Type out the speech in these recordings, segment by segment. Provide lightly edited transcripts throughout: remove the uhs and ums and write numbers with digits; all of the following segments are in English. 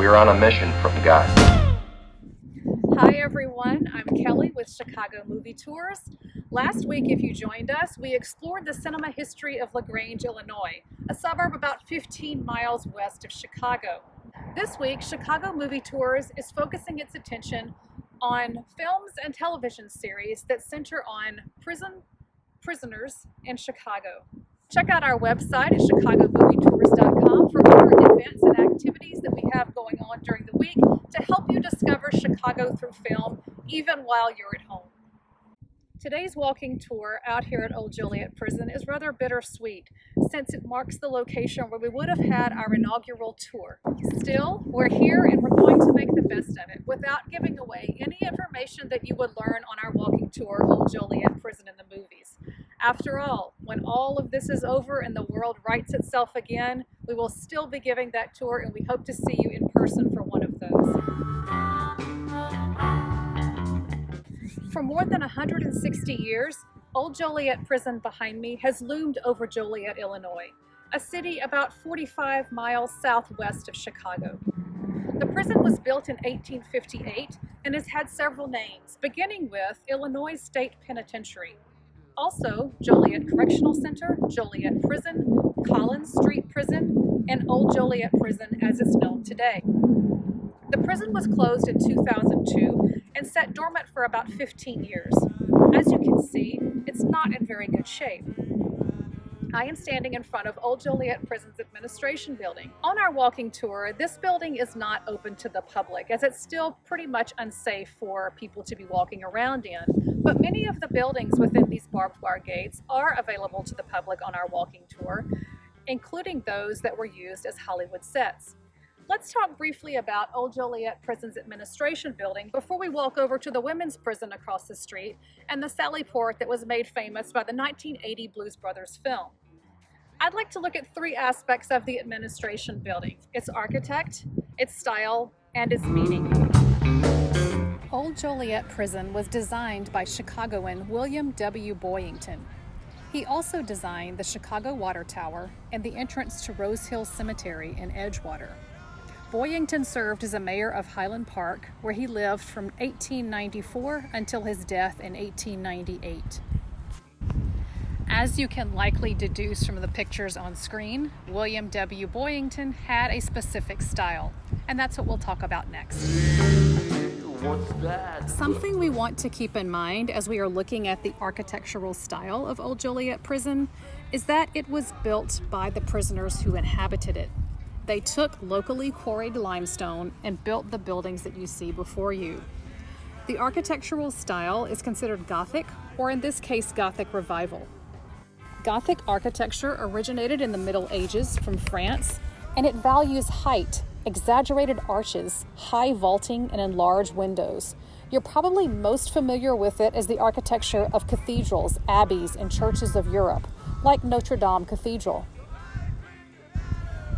We're on a mission from God. Hi everyone, I'm Kelly with Chicago Movie Tours. Last week, if you joined us, we explored the cinema history of LaGrange, Illinois, a suburb about 15 miles west of Chicago. This week, Chicago Movie Tours is focusing its attention on films and television series that center on prisoners in Chicago. Check out our website at chicagomovietours.com for other events and activities that we have going on during the week to help you discover Chicago through film, even while you're at home. Today's walking tour out here at Old Joliet Prison is rather bittersweet, since it marks the location where we would have had our inaugural tour. Still, we're here and we're going to make the best of it without giving away any information that you would learn on our walking tour of Old Joliet Prison in the movies. After all, when all of this is over and the world rights itself again, we will still be giving that tour, and we hope to see you in person for one of those. For more than 160 years, Old Joliet Prison behind me has loomed over Joliet, Illinois, a city about 45 miles southwest of Chicago. The prison was built in 1858 and has had several names, beginning with Illinois State Penitentiary. Also, Joliet Correctional Center, Joliet Prison, Collins Street Prison, and Old Joliet Prison as it's known today. The prison was closed in 2002 and sat dormant for about 15 years. As you can see, it's not in very good shape. I am standing in front of Old Joliet Prison's administration building. On our walking tour, this building is not open to the public, as it's still pretty much unsafe for people to be walking around in. But many of the buildings within these barbed wire gates are available to the public on our walking tour, including those that were used as Hollywood sets. Let's talk briefly about Old Joliet Prison's administration building before we walk over to the women's prison across the street and the Sally Port that was made famous by the 1980 Blues Brothers film. I'd like to look at three aspects of the administration building: its architect, its style, and its meaning. Old Joliet Prison was designed by Chicagoan William W. Boyington. He also designed the Chicago Water Tower and the entrance to Rose Hill Cemetery in Edgewater. Boyington served as a mayor of Highland Park, where he lived from 1894 until his death in 1898. As you can likely deduce from the pictures on screen, William W. Boyington had a specific style, and that's what we'll talk about next. What's that? Something we want to keep in mind as we are looking at the architectural style of Old Joliet Prison is that it was built by the prisoners who inhabited it. They took locally quarried limestone and built the buildings that you see before you. The architectural style is considered Gothic, or in this case, Gothic Revival. Gothic architecture originated in the Middle Ages from France, and it values height, exaggerated arches, high vaulting, and enlarged windows. You're probably most familiar with it as the architecture of cathedrals, abbeys, and churches of Europe, like Notre Dame Cathedral.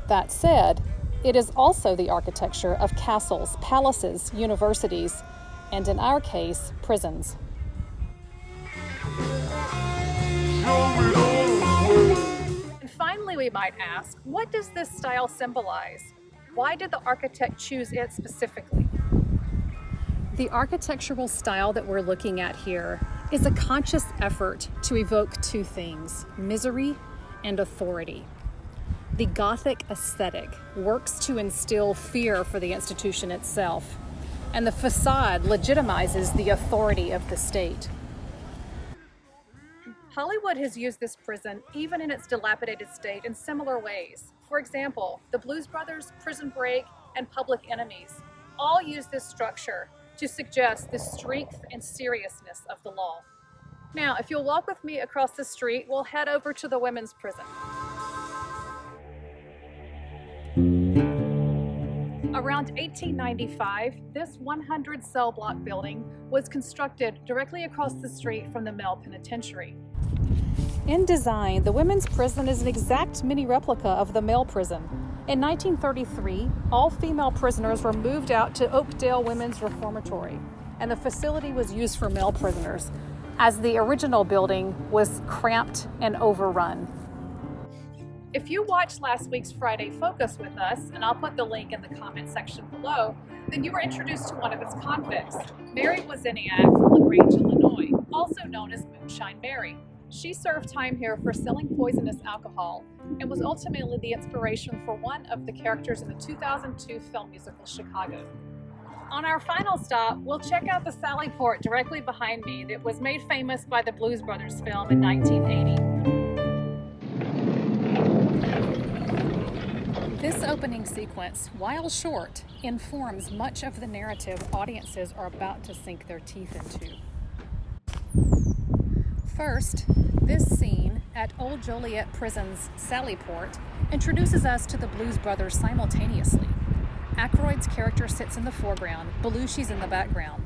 That said, it is also the architecture of castles, palaces, universities, and in our case, prisons. And finally, we might ask, what does this style symbolize? Why did the architect choose it specifically? The architectural style that we're looking at here is a conscious effort to evoke two things: misery and authority. The Gothic aesthetic works to instill fear for the institution itself, and the facade legitimizes the authority of the state. Hollywood has used this prison, even in its dilapidated state, in similar ways. For example, the Blues Brothers, Prison Break, and Public Enemies all use this structure to suggest the strength and seriousness of the law. Now, if you'll walk with me across the street, we'll head over to the women's prison. Around 1895, this 100-cell block building was constructed directly across the street from the male penitentiary. In design, the women's prison is an exact mini replica of the male prison. In 1933, all female prisoners were moved out to Oakdale Women's Reformatory, and the facility was used for male prisoners, as the original building was cramped and overrun. If you watched last week's Friday Focus with us, and I'll put the link in the comment section below, then you were introduced to one of its convicts, Mary Wozniak from LaGrange, Illinois, also known as Moonshine Mary. She served time here for selling poisonous alcohol and was ultimately the inspiration for one of the characters in the 2002 film musical Chicago. On our final stop, we'll check out the Sally Port directly behind me that was made famous by the Blues Brothers film in 1980. This opening sequence, while short, informs much of the narrative audiences are about to sink their teeth into. First, this scene at Old Joliet Prison's Sally Port introduces us to the Blues Brothers simultaneously. Aykroyd's character sits in the foreground, Belushi's in the background.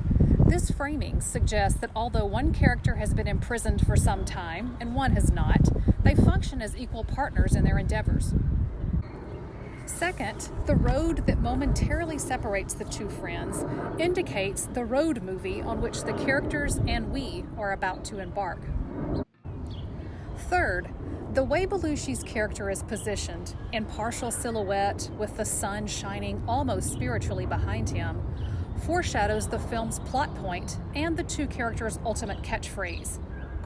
This framing suggests that although one character has been imprisoned for some time and one has not, they function as equal partners in their endeavors. Second, the road that momentarily separates the two friends indicates the road movie on which the characters and we are about to embark. Third, the way Belushi's character is positioned, in partial silhouette with the sun shining almost spiritually behind him, foreshadows the film's plot point and the two characters' ultimate catchphrase,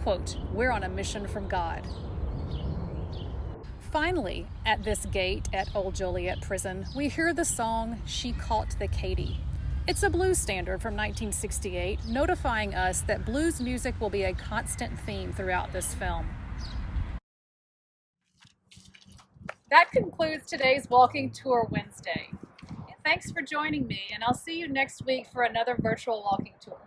quote, "We're on a mission from God." Finally, at this gate at Old Joliet Prison, we hear the song "She Caught the Katy." It's a blues standard from 1968, notifying us that blues music will be a constant theme throughout this film. That concludes today's Walking Tour Wednesday. Thanks for joining me, and I'll see you next week for another virtual walking tour.